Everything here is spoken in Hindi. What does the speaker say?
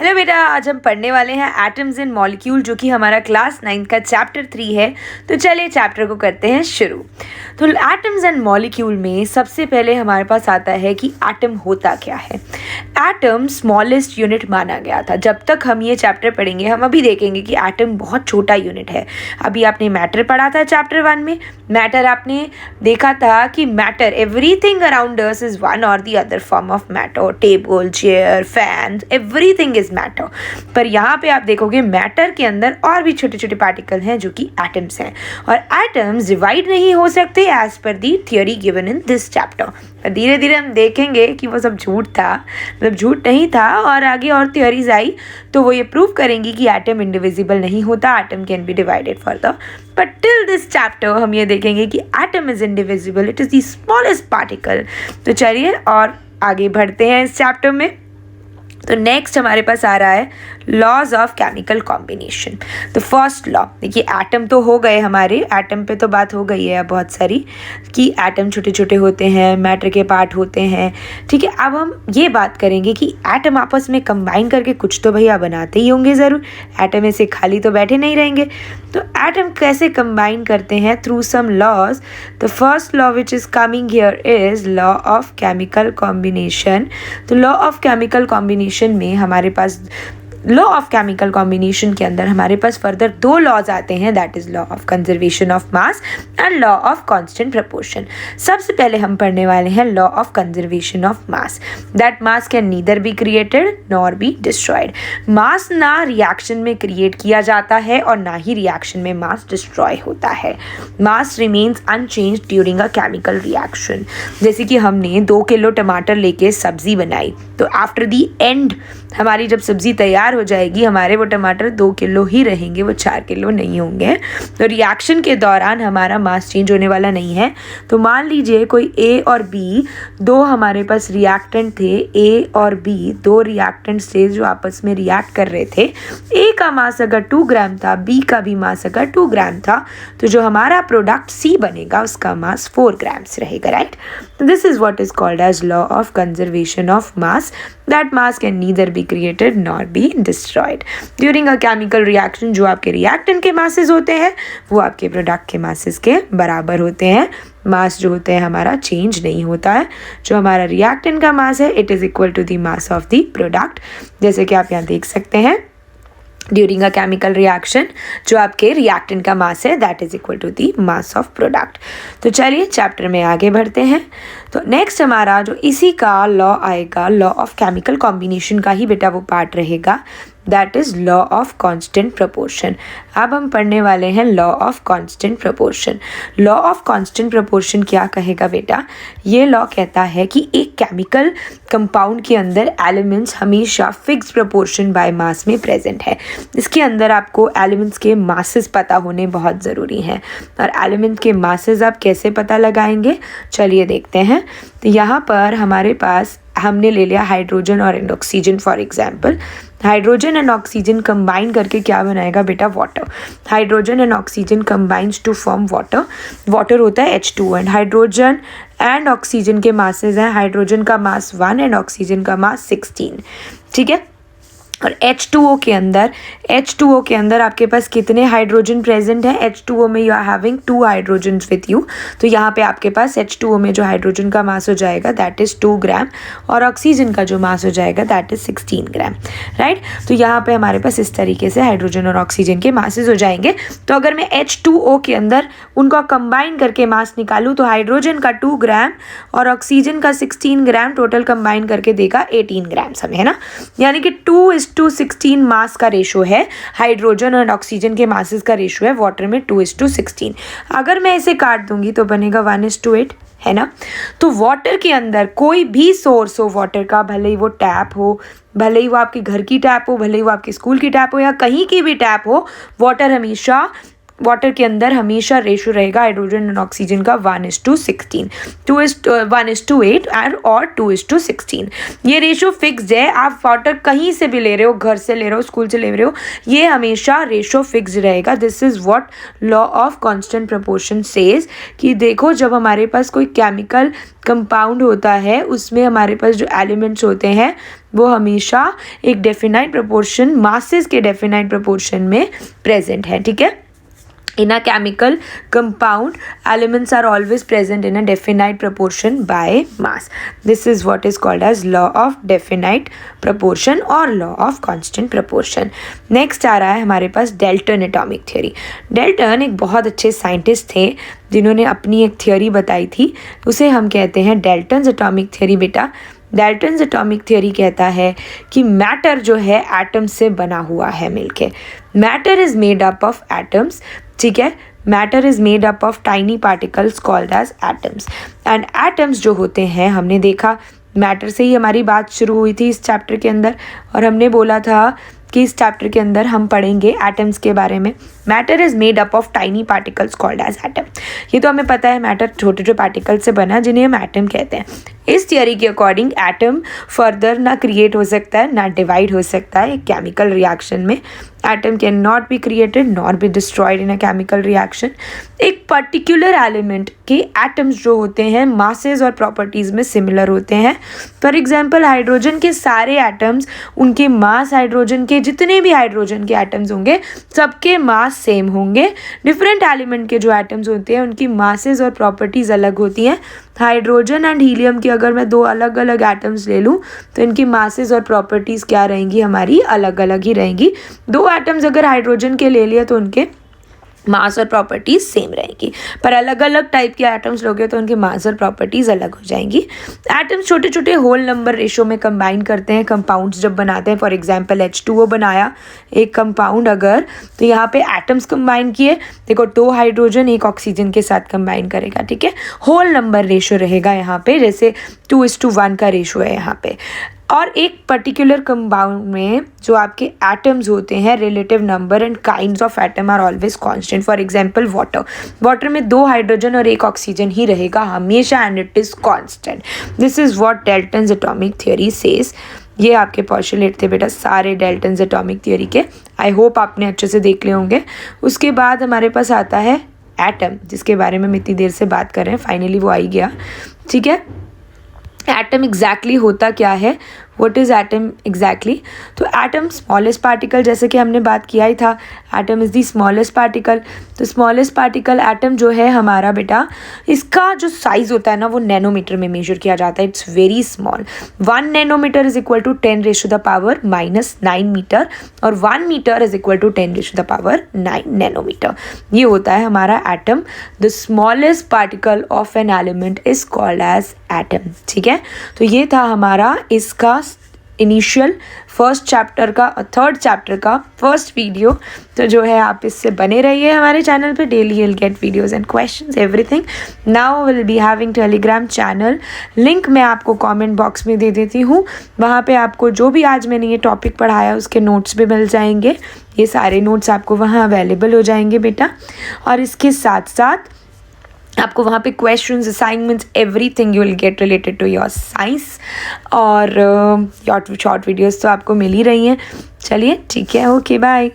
हेलो बेटा, आज हम पढ़ने वाले हैं एटम्स एंड मॉलिक्यूल, जो कि हमारा क्लास 9 का चैप्टर 3 है। तो चलिए चैप्टर को करते हैं शुरू। तो एटम्स एंड मॉलिक्यूल में सबसे पहले हमारे पास आता है कि एटम होता क्या है। एटम स्मॉलेस्ट यूनिट माना गया था। जब तक हम ये चैप्टर पढ़ेंगे हम अभी देखेंगे कि एटम बहुत छोटा यूनिट है। अभी आपने मैटर पढ़ा था चैप्टर 1 में। मैटर आपने देखा था कि matter, everything around us is one or the other form of matter. Table, chair, fan, everything is matter. पर यहाँ पे आप देखोगे मैटर के अंदर और भी छोटे छोटे पार्टिकल हैं जो कि एटम्स हैं, और एटम्स डिवाइड नहीं हो सकते as per the theory given in this chapter. धीरे धीरे हम देखेंगे कि वो सब झूठ था, मतलब झूठ नहीं था, और आगे और थ्योरीज आई तो वो ये प्रूव करेंगी कि एटम इंडिविजिबल नहीं होता, atom can be divided further. But till this chapter हम ये देखेंगे कि atom is indivisible, it is the smallest particle. तो चलिए और आगे बढ़ते हैं इस चैप्टर में। तो नेक्स्ट हमारे पास आ रहा है लॉज ऑफ केमिकल कॉम्बिनेशन। तो फर्स्ट लॉ देखिए, एटम तो हो गए हमारे, एटम पे तो बात हो गई है अब बहुत सारी कि एटम छोटे छोटे होते हैं, मैटर के पार्ट होते हैं, ठीक है। अब हम ये बात करेंगे कि एटम आपस में कंबाइन करके कुछ तो भैया बनाते ही होंगे ज़रूर, एटम ऐसे खाली तो बैठे नहीं रहेंगे। तो एटम कैसे कंबाइन करते हैं? Through some laws. The first law which is coming here is law of chemical combination. तो लॉ ऑफ केमिकल कॉम्बिनेशन में हमारे पास, लॉ ऑफ केमिकल कॉम्बिनेशन के अंदर हमारे पास फर्दर दो लॉज आते हैं, that is law of conservation of mass and law of constant proportion. सबसे पहले हम पढ़ने वाले हैं law of conservation of mass, that mass can neither be created nor be destroyed. Mass ना रिएक्शन में क्रिएट किया जाता है और ना ही रिएक्शन में मास डिस्ट्रॉय होता है। Mass remains unchanged during a chemical reaction. जैसे कि हमने 2 किलो टमाटर लेके सब्जी बनाई, तो आफ्टर द एंड हमारी जब सब्जी तैयार हो जाएगी, हमारे वो टमाटर 2 किलो ही रहेंगे, वो 4 किलो नहीं होंगे। तो रिएक्शन के दौरान हमारा मास चेंज होने वाला नहीं है। तो मान लीजिए कोई ए और बी, दो हमारे पास रिएक्टेंट थे, ए और बी, दो रिएक्टेंट्स थे जो आपस में रिएक्ट कर रहे थे। ए का मास अगर 2 ग्राम था, बी का भी मास अगर 2 ग्राम था, तो जो हमारा प्रोडक्ट सी बनेगा उसका मास 4 ग्राम्स रहेगा, right. This is what is called as law of conservation of mass, that mass can neither be created nor be destroyed during a chemical reaction। जो आपके reactant के masses होते हैं वो आपके product के masses के बराबर होते हैं। मास जो होते हैं हमारा चेंज नहीं होता है। जो हमारा reactant का मास है it is equal to the mass of the product. जैसे कि आप यहाँ देख सकते हैं, ड्यूरिंग अ केमिकल रिएक्शन जो आपके रिएक्टेंट का मास है that is equal to the mass of product. तो चलिए चैप्टर में आगे बढ़ते हैं। तो नेक्स्ट हमारा जो इसी का लॉ आएगा, लॉ ऑफ केमिकल कॉम्बिनेशन का ही बेटा वो पार्ट रहेगा, that is law of constant proportion. अब हम पढ़ने वाले हैं law of constant proportion. Law of constant proportion क्या कहेगा बेटा? ये लॉ कहता है कि एक केमिकल कंपाउंड के अंदर एलिमेंट्स हमेशा फिक्स प्रपोर्शन बाय मास में प्रेजेंट है। इसके अंदर आपको एलिमेंट्स के मासेस पता होने बहुत ज़रूरी हैं। और एलिमेंट के मासेस आप कैसे पता लगाएंगे, चलिए देखते हैं। तो यहाँ पर हमारे पास हमने ले लिया हाइड्रोजन और oxygen for example. Hydrogen and oxygen combine करके क्या बनाएगा बेटा? Water. Hydrogen and oxygen combines to form water. Water होता है H2 and hydrogen and oxygen के मासेस हैं, हाइड्रोजन का मास 1 एंड ऑक्सीजन का मास 16, ठीक है। और H2O के अंदर आपके पास कितने हाइड्रोजन प्रेजेंट हैं? H2O में you are having 2 hydrogens with you. तो यहाँ पे आपके पास H2O में जो हाइड्रोजन का मास हो जाएगा दैट इज़ 2 ग्राम, और ऑक्सीजन का जो मास हो जाएगा दैट इज़ 16 ग्राम, राइट। तो यहाँ पे हमारे पास इस तरीके से हाइड्रोजन और ऑक्सीजन के मासेस हो जाएंगे। तो अगर मैं H2O के अंदर उनका कंबाइन करके मास निकालूँ तो हाइड्रोजन का 2 ग्राम और ऑक्सीजन का 16 ग्राम टोटल कंबाइन करके देगा 18 ग्राम हमें, है ना। यानी कि 2:16 मास का रेशो है, हाइड्रोजन और ऑक्सीजन के मासेस का रेशो है वाटर में 2:16। अगर मैं इसे काट दूंगी तो बनेगा 1:8, है ना। तो वाटर के अंदर कोई भी सोर्स हो वाटर का, भले ही वो टैप हो, भले ही वो आपके घर की टैप हो, भले ही वो आपके स्कूल की टैप हो, या कहीं की भी टैप हो, वाटर के अंदर हमेशा रेशो रहेगा हाइड्रोजन और ऑक्सीजन का 1:16, 1:8 और 2:16। ये रेशो फिक्स्ड है। आप वाटर कहीं से भी ले रहे हो, घर से ले रहे हो, स्कूल से ले रहे हो, ये हमेशा रेशो फिक्स्ड रहेगा। This is what law of constant proportion says, कि देखो जब हमारे पास कोई केमिकल कंपाउंड होता है उसमें हमारे पास जो एलिमेंट्स होते हैं वो हमेशा एक डेफिनाइट प्रोपोर्शन, मासेस के डेफिनाइट प्रोपोर्शन में प्रेजेंट है, ठीक है। In a chemical compound, elements are always present in a definite proportion by mass. This is what is called as law of definite proportion or law of constant proportion. Next आ रहा है हमारे पास डेल्टन एटॉमिक थ्योरी। डेल्टन एक बहुत अच्छे साइंटिस्ट थे जिन्होंने अपनी एक थ्योरी बताई थी, उसे हम कहते हैं डेल्टन्स एटॉमिक थ्योरी। बेटा, डेल्टन्स एटॉमिक थ्योरी कहता है कि मैटर जो है एटम से बना हुआ है मिलके। Matter is made up of atoms, ठीक है। Matter is made up of tiny particles called as atoms. And atoms जो होते हैं, हमने देखा मैटर से ही हमारी बात शुरू हुई थी इस चैप्टर के अंदर, और हमने बोला था कि इस चैप्टर के अंदर हम पढ़ेंगे एटम्स के बारे में। Matter is made up of tiny particles called as atom. ये तो हमें पता है, मैटर छोटे छोटे पार्टिकल से बना जिन्हें हम एटम कहते हैं। इस थियरी के अकॉर्डिंग एटम फर्दर ना क्रिएट हो सकता है ना डिवाइड हो सकता है एक केमिकल रिएक्शन में। Atom can not be created not be destroyed in a chemical reaction. एक पर्टिकुलर एलिमेंट के एटम्स जो होते हैं मासेस और प्रॉपर्टीज़ में सिमिलर होते हैं। फॉर एग्जांपल हाइड्रोजन के सारे एटम्स, उनके मास, हाइड्रोजन के जितने भी हाइड्रोजन के एटम्स होंगे सबके मास सेम होंगे। डिफरेंट एलिमेंट के जो एटम्स होते हैं उनकी मासेस और प्रॉपर्टीज़ अलग होती हैं। हाइड्रोजन एंड हीलियम की अगर मैं दो अलग अलग एटम्स ले लूँ तो इनकी मासेस और प्रॉपर्टीज़ क्या रहेंगी, हमारी अलग अलग ही रहेंगी। दो एटम्स अगर हाइड्रोजन के ले लिया तो उनके मास और प्रॉपर्टीज सेम रहेंगी, पर अलग अलग टाइप के एटम्स लोगे तो उनके मास और प्रॉपर्टीज अलग हो जाएंगी। एटम्स छोटे छोटे होल नंबर रेशो में कंबाइन करते हैं कंपाउंड्स जब बनाते हैं। फॉर एग्जांपल H2O बनाया एक कंपाउंड अगर, तो यहाँ पे एटम्स कंबाइन किए, देखो 2 हाइड्रोजन 1 ऑक्सीजन के साथ कंबाइन करेगा, ठीक है। होल नंबर रेशो रहेगा यहाँ पे, जैसे 2:1 का रेशो है यहाँ पे। और एक पर्टिकुलर कंपाउंड में जो आपके एटम्स होते हैं, relative number and kinds of atom are always constant. For example water में 2 हाइड्रोजन और 1 ऑक्सीजन ही रहेगा हमेशा, and it is constant. This is what Dalton's atomic theory says. ये आपके पोस्टुलेट थे बेटा सारे डेल्टन्स एटॉमिक थ्योरी के। आई होप आपने अच्छे से देख लिए होंगे। उसके बाद हमारे पास आता है एटम, जिसके बारे में हम इतनी देर से बात कर रहे हैं, फाइनली वो आ ही गया, ठीक है। एटम एग्जैक्टली होता क्या है, व्हाट इज़ एटम एग्जैक्टली? तो एटम स्मॉलेस्ट पार्टिकल, जैसे कि हमने बात किया ही था, atom is the smallest particle. तो स्मॉलेस्ट पार्टिकल एटम जो है हमारा बेटा, इसका जो साइज़ होता है ना वो नैनोमीटर में मेजर किया जाता है। It's very small. 1 nanometer is equal to 10⁻⁻⁹ meter, और 1 meter is equal to 10⁻⁹ nanometer. ये होता है हमारा atom. The smallest particle of an element is called as atom, ठीक है। तो ये था हमारा इसका इनिशियल फर्स्ट चैप्टर का और थर्ड चैप्टर का फर्स्ट वीडियो। तो जो है आप इससे बने रहिए हमारे चैनल पे, daily you'll get videos and questions everything. Now we'll be having Telegram channel, link मैं आपको कमेंट बॉक्स में दे देती हूँ। वहाँ पे आपको जो भी आज मैंने ये टॉपिक पढ़ाया उसके नोट्स भी मिल जाएंगे। ये सारे नोट्स आपको वहाँ अवेलेबल हो जाएंगे बेटा। और इसके साथ साथ आपको वहाँ पे questions, assignments, everything you will get related to your science. और शॉर्ट वीडियोस तो आपको मिल ही रही हैं। चलिए ठीक है, ओके बाय।